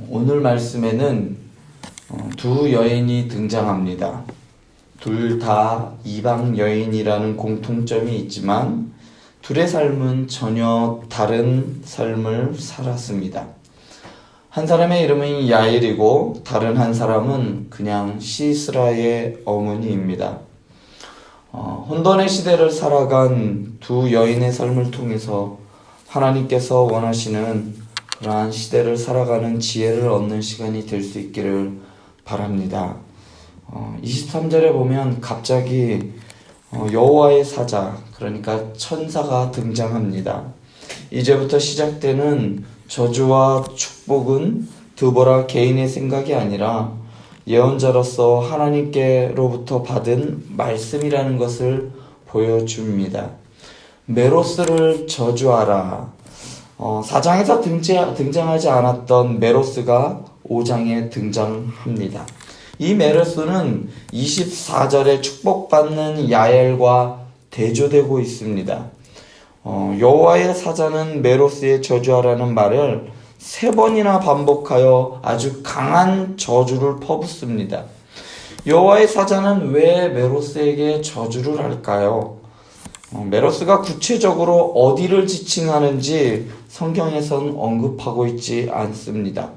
오늘 말씀에는 두 여인이 등장합니다. 둘 다 이방 여인이라는 공통점이 있지만 둘의 삶은 전혀 다른 삶을 살았습니다. 한 사람의 이름은 야일이고 다른 한 사람은 그냥 시스라의 어머니입니다. 혼돈의 시대를 살아간 두 여인의 삶을 통해서 하나님께서 원하시는 그러한 시대를 살아가는 지혜를 얻는 시간이 될 수 있기를 바랍니다. 23절에 보면 갑자기 여호와의 사자, 그러니까 천사가 등장합니다. 이제부터 시작되는 저주와 축복은 드보라 개인의 생각이 아니라 예언자로서 하나님께로부터 받은 말씀이라는 것을 보여줍니다. 메로스를 저주하라. 4장에서 등장하지 않았던 메로스가 5장에 등장합니다. 이 메로스는 24절에 축복받는 야엘과 대조되고 있습니다. 여호와의 사자는 메로스의 저주하라는 말을 3번이나 반복하여 아주 강한 저주를 퍼붓습니다. 여호와의 사자는 왜 메로스에게 저주를 할까요? 메로스가 구체적으로 어디를 지칭하는지 성경에선 언급하고 있지 않습니다.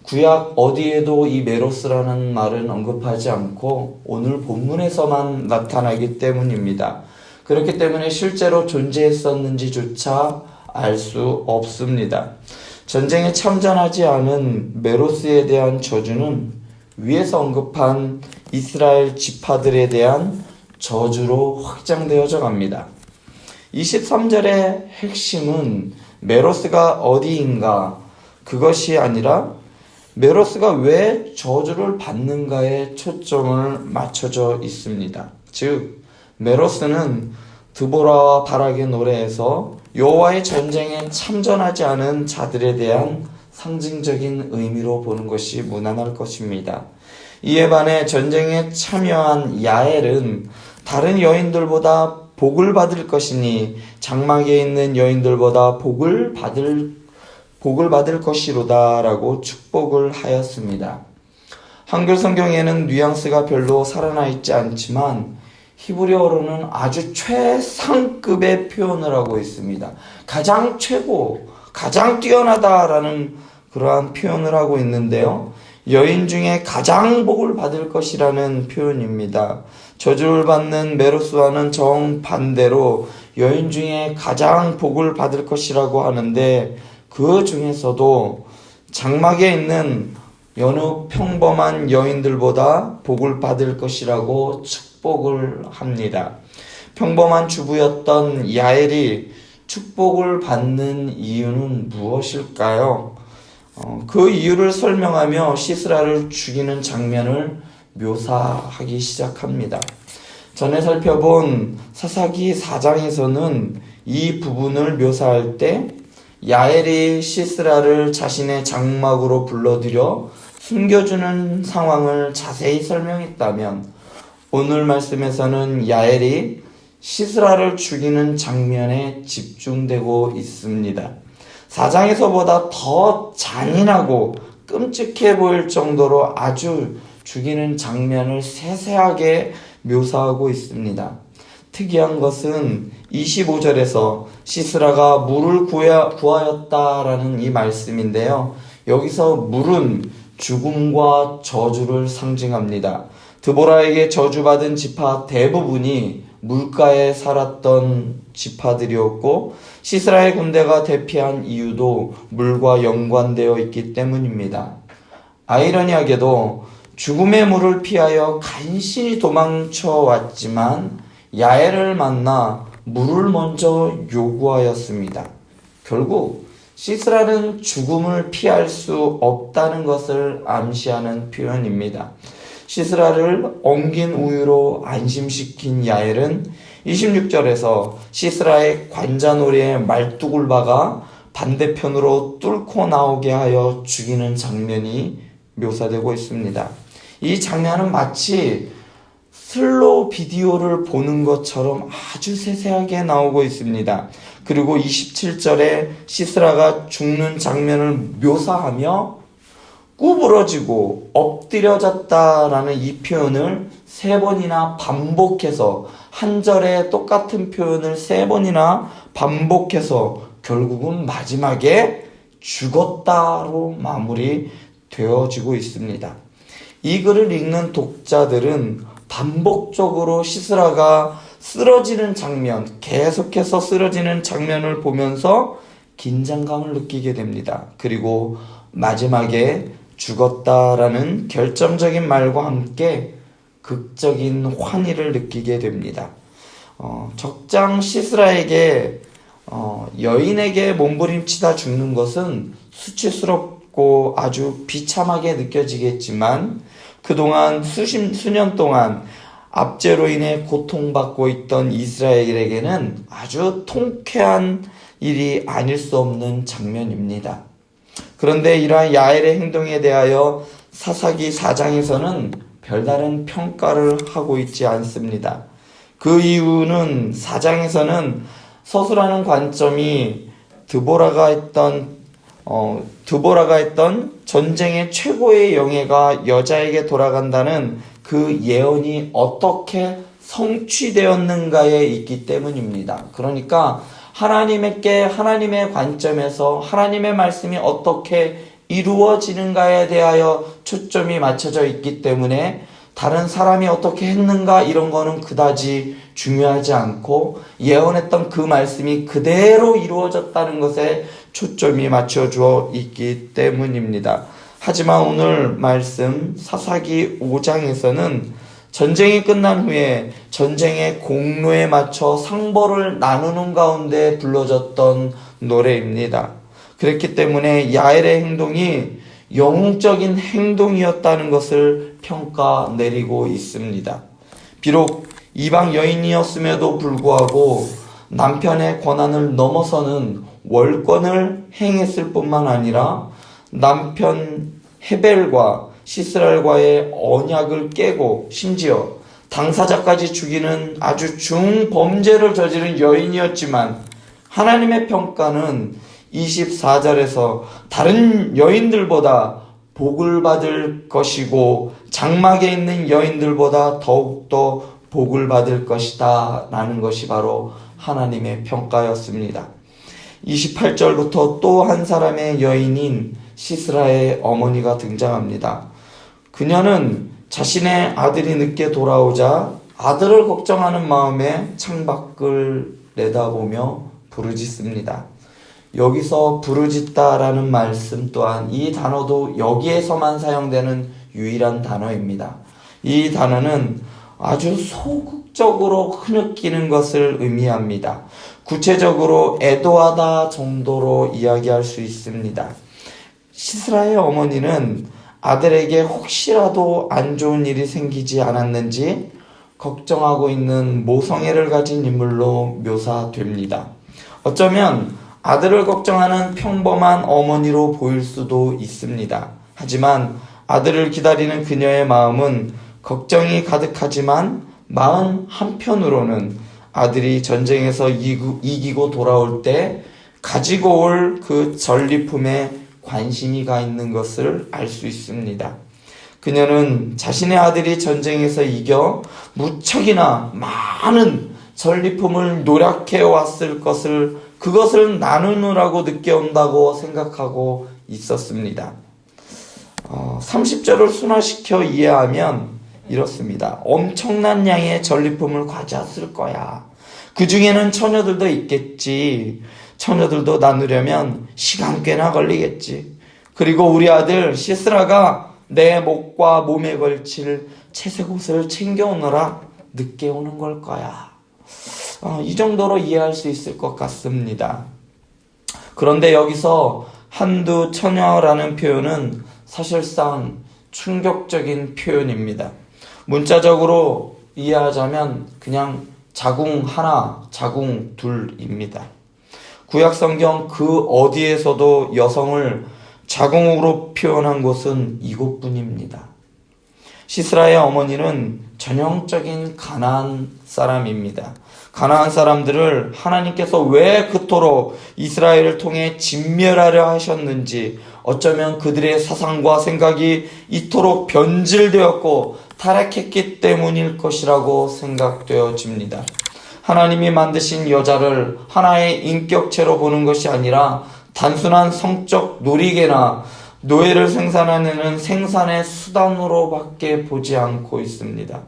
구약 어디에도 이 메로스라는 말은 언급하지 않고 오늘 본문에서만 나타나기 때문입니다. 그렇기 때문에 실제로 존재했었는지조차 알 수 없습니다. 전쟁에 참전하지 않은 메로스에 대한 저주는 위에서 언급한 이스라엘 지파들에 대한 저주로 확장되어져 갑니다. 23절의 핵심은 메로스가 어디인가, 그것이 아니라 메로스가 왜 저주를 받는가에 초점을 맞춰져 있습니다. 즉 메로스는 드보라와 바락의 노래에서 여호와의 전쟁에 참전하지 않은 자들에 대한 상징적인 의미로 보는 것이 무난할 것입니다. 이에 반해 전쟁에 참여한 야엘은 다른 여인들보다 복을 받을 것이니 장막에 있는 여인들보다 복을 받을 것이로다 라고 축복을 하였습니다. 한글 성경에는 뉘앙스가 별로 살아나 있지 않지만 히브리어로는 아주 최상급의 표현을 하고 있습니다. 가장 최고, 가장 뛰어나다라는 그러한 표현을 하고 있는데요. 여인 중에 가장 복을 받을 것이라는 표현입니다. 저주를 받는 메로스와는 정반대로 여인 중에 가장 복을 받을 것이라고 하는데 그 중에서도 장막에 있는 여느 평범한 여인들보다 복을 받을 것이라고 축복을 합니다. 평범한 주부였던 야엘이 축복을 받는 이유는 무엇일까요? 그 이유를 설명하며 시스라를 죽이는 장면을 묘사하기 시작합니다. 전에 살펴본 사사기 4장에서는 이 부분을 묘사할 때 야엘이 시스라를 자신의 장막으로 불러들여 숨겨주는 상황을 자세히 설명했다면 오늘 말씀에서는 야엘이 시스라를 죽이는 장면에 집중되고 있습니다. 4장에서보다 더 잔인하고 끔찍해 보일 정도로 아주 죽이는 장면을 세세하게 묘사하고 있습니다. 특이한 것은 25절에서 시스라가 물을 구하였다라는 이 말씀인데요. 여기서 물은 죽음과 저주를 상징합니다. 드보라에게 저주받은 지파 대부분이 물가에 살았던 지파들이었고 시스라의 군대가 대피한 이유도 물과 연관되어 있기 때문입니다. 아이러니하게도 죽음의 물을 피하여 간신히 도망쳐 왔지만 야엘을 만나 물을 먼저 요구하였습니다. 결국 시스라는 죽음을 피할 수 없다는 것을 암시하는 표현입니다. 시스라를 엉긴 우유로 안심시킨 야엘은 26절에서 시스라의 관자놀이에 말뚝을 박아 반대편으로 뚫고 나오게 하여 죽이는 장면이 묘사되고 있습니다. 이 장면은 마치 슬로우 비디오를 보는 것처럼 아주 세세하게 나오고 있습니다. 그리고 27절에 시스라가 죽는 장면을 묘사하며 구부러지고 엎드려졌다라는 이 표현을 3번이나 반복해서, 한 절에 똑같은 표현을 3번이나 반복해서 결국은 마지막에 죽었다로 마무리 되어지고 있습니다. 이 글을 읽는 독자들은 반복적으로 시스라가 쓰러지는 장면, 계속해서 쓰러지는 장면을 보면서 긴장감을 느끼게 됩니다. 그리고 마지막에 죽었다라는 결정적인 말과 함께 극적인 환희를 느끼게 됩니다. 적장 시스라에게 여인에게 몸부림치다 죽는 것은 수치스럽고 아주 비참하게 느껴지겠지만, 그동안 수년 동안 압제로 인해 고통받고 있던 이스라엘에게는 아주 통쾌한 일이 아닐 수 없는 장면입니다. 그런데 이러한 야엘의 행동에 대하여 사사기 4장에서는 별다른 평가를 하고 있지 않습니다. 그 이유는 4장에서는 서술하는 관점이 드보라가 했던 전쟁의 최고의 영예가 여자에게 돌아간다는 그 예언이 어떻게 성취되었는가에 있기 때문입니다. 그러니까 하나님의 관점에서 하나님의 말씀이 어떻게 이루어지는가에 대하여 초점이 맞춰져 있기 때문에 다른 사람이 어떻게 했는가 이런 거는 그다지 중요하지 않고, 예언했던 그 말씀이 그대로 이루어졌다는 것에 초점이 맞춰져 있기 때문입니다. 하지만 오늘 말씀 사사기 5장에서는 전쟁이 끝난 후에 전쟁의 공로에 맞춰 상벌을 나누는 가운데 불러졌던 노래입니다. 그렇기 때문에 야엘의 행동이 영웅적인 행동이었다는 것을 평가 내리고 있습니다. 비록 이방 여인이었음에도 불구하고 남편의 권한을 넘어서는 월권을 행했을 뿐만 아니라 남편 헤벨과 시스라엘과의 언약을 깨고 심지어 당사자까지 죽이는 아주 중범죄를 저지른 여인이었지만, 하나님의 평가는 24절에서 다른 여인들보다 복을 받을 것이고 장막에 있는 여인들보다 더욱더 복을 받을 것이다 라는 것이 바로 하나님의 평가였습니다. 28절부터 또 한 사람의 여인인 시스라의 어머니가 등장합니다. 그녀는 자신의 아들이 늦게 돌아오자 아들을 걱정하는 마음에 창밖을 내다보며 부르짖습니다. 여기서 부르짖다라는 말씀 또한 이 단어도 여기에서만 사용되는 유일한 단어입니다. 이 단어는 아주 소극적으로 흐느끼는 것을 의미합니다. 구체적으로 애도하다 정도로 이야기할 수 있습니다. 시스라의 어머니는 아들에게 혹시라도 안 좋은 일이 생기지 않았는지 걱정하고 있는 모성애를 가진 인물로 묘사됩니다. 어쩌면 아들을 걱정하는 평범한 어머니로 보일 수도 있습니다. 하지만 아들을 기다리는 그녀의 마음은 걱정이 가득하지만 마음 한편으로는 아들이 전쟁에서 이기고 돌아올 때 가지고 올 그 전리품에 관심이 가 있는 것을 알 수 있습니다. 그녀는 자신의 아들이 전쟁에서 이겨 무척이나 많은 전리품을 노력해 왔을 것을, 그것을 나누느라고 늦게 온다고 생각하고 있었습니다. 30절을 순화시켜 이해하면 이렇습니다. 엄청난 양의 전리품을 가져왔을 거야. 그 중에는 처녀들도 있겠지. 처녀들도 나누려면 시간 꽤나 걸리겠지. 그리고 우리 아들 시스라가 내 목과 몸에 걸칠 채색 옷을 챙겨오느라 늦게 오는 걸 거야. 이 정도로 이해할 수 있을 것 같습니다. 그런데 여기서 한두 처녀라는 표현은 사실상 충격적인 표현입니다. 문자적으로 이해하자면 그냥 자궁 하나, 자궁 둘입니다. 구약성경 그 어디에서도 여성을 자궁으로 표현한 곳은 이곳뿐입니다. 시스라의 어머니는 전형적인 가나안 사람입니다. 가나안 사람들을 하나님께서 왜 그토록 이스라엘을 통해 진멸하려 하셨는지, 어쩌면 그들의 사상과 생각이 이토록 변질되었고 타락했기 때문일 것이라고 생각되어집니다. 하나님이 만드신 여자를 하나의 인격체로 보는 것이 아니라 단순한 성적 놀이개나 노예를 생산하는 생산의 수단으로밖에 보지 않고 있습니다.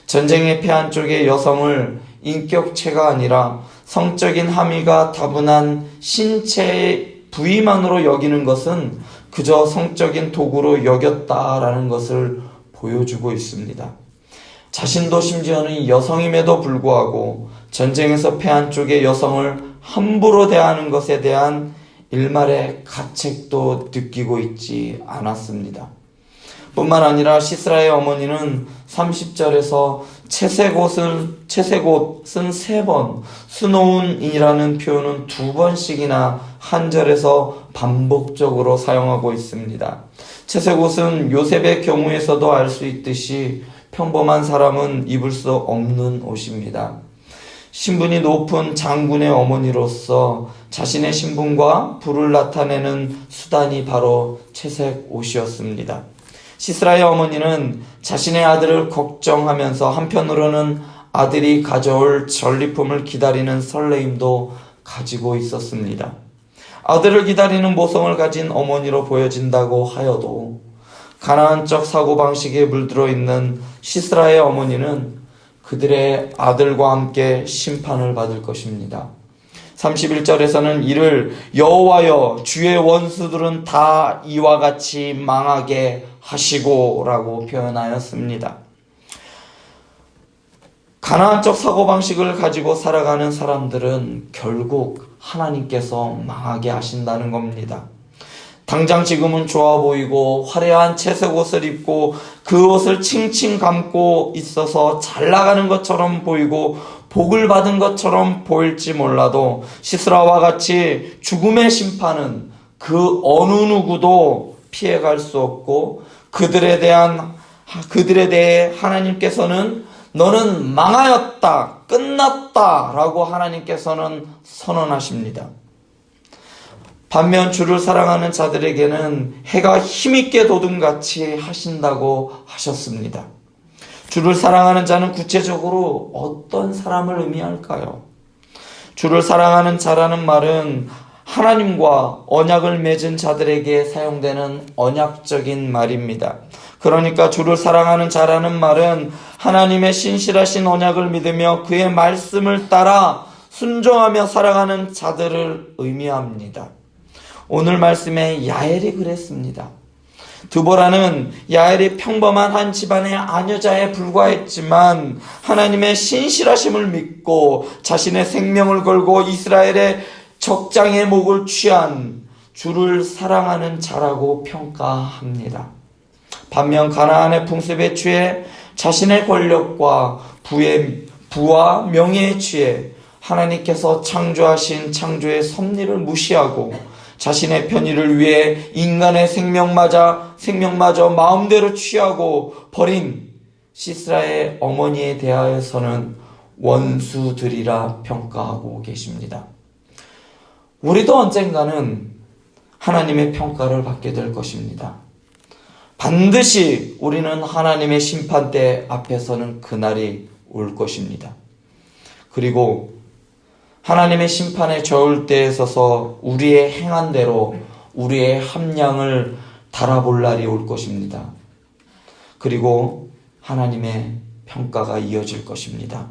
전쟁에 패한 쪽의 여성을 인격체가 아니라 성적인 함의가 다분한 신체의 부위만으로 여기는 것은 그저 성적인 도구로 여겼다라는 것을 보여주고 있습니다. 자신도 심지어는 여성임에도 불구하고 전쟁에서 패한 쪽의 여성을 함부로 대하는 것에 대한 일말의 가책도 느끼고 있지 않았습니다. 뿐만 아니라 시스라의 어머니는 30절에서 채색옷은 3번, 수놓은이라는 표현은 2번씩이나 한 절에서 반복적으로 사용하고 있습니다. 채색옷은 요셉의 경우에서도 알 수 있듯이 평범한 사람은 입을 수 없는 옷입니다. 신분이 높은 장군의 어머니로서 자신의 신분과 부를 나타내는 수단이 바로 채색 옷이었습니다. 시스라의 어머니는 자신의 아들을 걱정하면서 한편으로는 아들이 가져올 전리품을 기다리는 설레임도 가지고 있었습니다. 아들을 기다리는 모성을 가진 어머니로 보여진다고 하여도 가나안적 사고방식에 물들어 있는 시스라의 어머니는 그들의 아들과 함께 심판을 받을 것입니다. 31절에서는 이를 여호와여 주의 원수들은 다 이와 같이 망하게 하시고 라고 표현하였습니다. 가나안적 사고방식을 가지고 살아가는 사람들은 결국 하나님께서 망하게 하신다는 겁니다. 당장 지금은 좋아 보이고 화려한 채색 옷을 입고 그 옷을 칭칭 감고 있어서 잘 나가는 것처럼 보이고 복을 받은 것처럼 보일지 몰라도 시스라와 같이 죽음의 심판은 그 어느 누구도 피해갈 수 없고 그들에 대해 하나님께서는 너는 망하였다, 끝났다 라고 하나님께서는 선언하십니다. 반면 주를 사랑하는 자들에게는 해가 힘있게 돋음같이 하신다고 하셨습니다. 주를 사랑하는 자는 구체적으로 어떤 사람을 의미할까요? 주를 사랑하는 자라는 말은 하나님과 언약을 맺은 자들에게 사용되는 언약적인 말입니다. 그러니까 주를 사랑하는 자라는 말은 하나님의 신실하신 언약을 믿으며 그의 말씀을 따라 순종하며 살아가는 자들을 의미합니다. 오늘 말씀에 야엘이 그랬습니다. 드보라는 야엘이 평범한 한 집안의 아녀자에 불과했지만 하나님의 신실하심을 믿고 자신의 생명을 걸고 이스라엘의 적장의 목을 취한 주를 사랑하는 자라고 평가합니다. 반면 가나안의 풍습에 취해 자신의 권력과 부와 명예에 취해 하나님께서 창조하신 창조의 섭리를 무시하고 자신의 편의를 위해 인간의 생명마저 마음대로 취하고 버린 시스라의 어머니에 대하여서는 원수들이라 평가하고 계십니다. 우리도 언젠가는 하나님의 평가를 받게 될 것입니다. 반드시 우리는 하나님의 심판대 앞에 서는 그날이 올 것입니다. 그리고 하나님의 심판의 저울 때에 서서 우리의 행한 대로 우리의 함량을 달아볼 날이 올 것입니다. 그리고 하나님의 평가가 이어질 것입니다.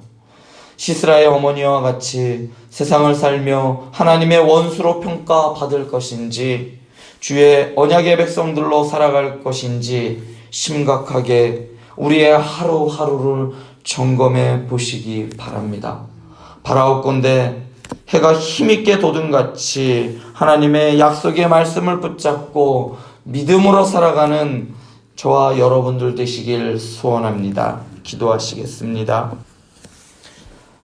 시스라의 어머니와 같이 세상을 살며 하나님의 원수로 평가받을 것인지 주의 언약의 백성들로 살아갈 것인지 심각하게 우리의 하루하루를 점검해 보시기 바랍니다. 바라옵건대 해가 힘있게 돋음같이 하나님의 약속의 말씀을 붙잡고 믿음으로 살아가는 저와 여러분들 되시길 소원합니다. 기도하시겠습니다.